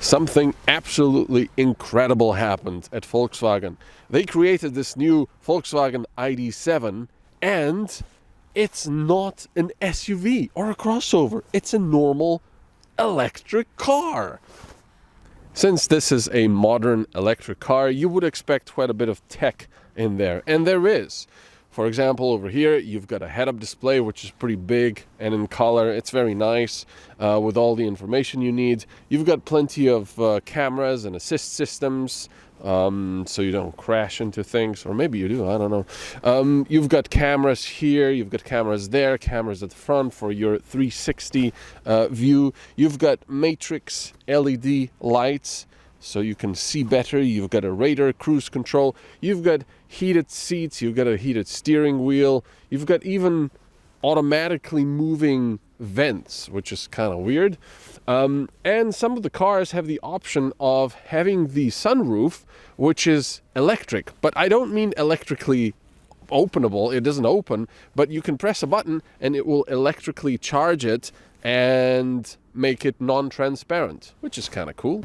Something absolutely incredible happened at Volkswagen. They created this new Volkswagen ID.7 and it's not an SUV or a crossover. It's a normal electric car. Since this is a modern electric car, you would expect quite a bit of tech in there, and there is. For example, over here, you've got a head-up display, which is pretty big and in color. It's very nice with all the information you need. You've got plenty of cameras and assist systems, so you don't crash into things, or maybe you do, I don't know. You've got cameras here, you've got cameras there, cameras at the front for your 360 view. You've got matrix LED lights, so you can see better. You've got a radar cruise control. You've got heated seats. You've got a heated steering wheel. You've got even automatically moving vents, which is kind of weird. And some of the cars have the option of having the sunroof, which is electric. But I don't mean electrically openable. It doesn't open, but you can press a button and it will electrically charge it and make it non-transparent, which is kind of cool.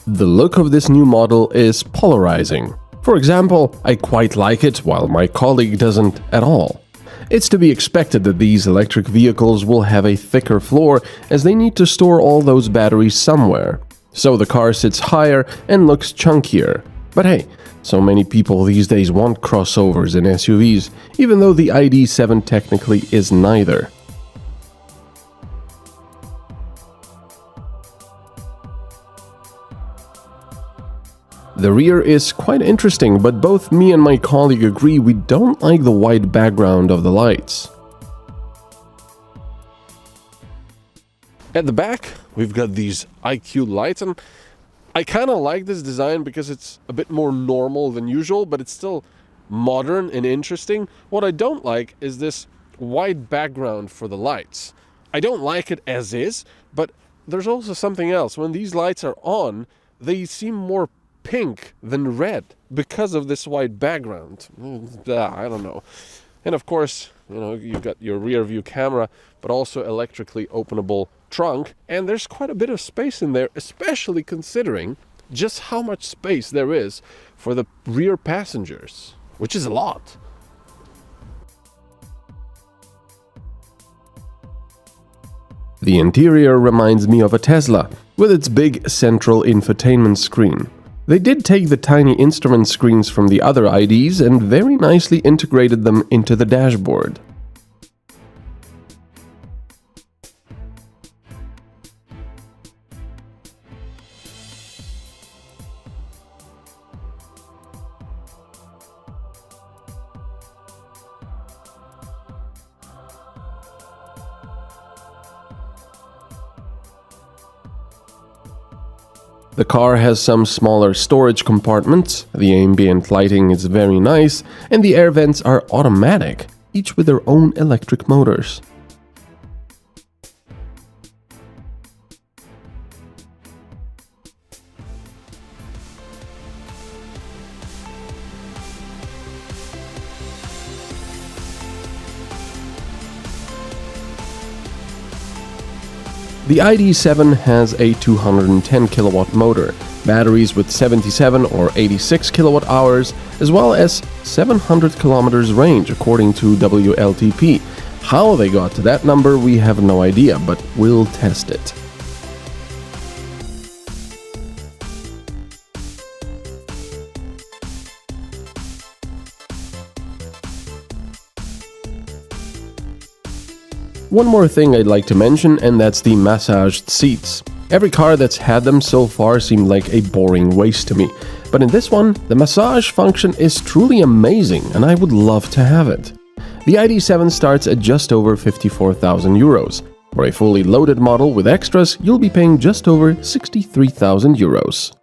The look of this new model is polarizing. For example, I quite like it, while my colleague doesn't at all. It's to be expected that these electric vehicles will have a thicker floor, as they need to store all those batteries somewhere. So the car sits higher and looks chunkier. But hey, so many people these days want crossovers and SUVs, even though the ID.7 technically is neither. The rear is quite interesting, but both me and my colleague agree we don't like the white background of the lights. At the back, we've got these IQ lights, and I kind of like this design because it's a bit more normal than usual, but it's still modern and interesting. What I don't like is this white background for the lights. I don't like it as is, but there's also something else. When these lights are on, they seem more pink than red because of this white background. I don't know. And of course, you've got your rear view camera, but also electrically openable trunk, and there's quite a bit of space in there, especially considering just how much space there is for the rear passengers, which is a lot. The interior reminds me of a Tesla, with its big central infotainment screen. They did take the tiny instrument screens from the other IDs and very nicely integrated them into the dashboard. The car has some smaller storage compartments, the ambient lighting is very nice, and the air vents are automatic, each with their own electric motors. The ID.7 has a 210 kilowatt motor, batteries with 77 or 86 kilowatt hours, as well as 700 kilometers range according to WLTP. How they got to that number we have no idea, but we'll test it. One more thing I'd like to mention, and that's the massaged seats. Every car that's had them so far seemed like a boring waste to me, but in this one, the massage function is truly amazing and I would love to have it. The ID.7 starts at just over 54,000 euros. For a fully loaded model with extras, you'll be paying just over 63,000 euros.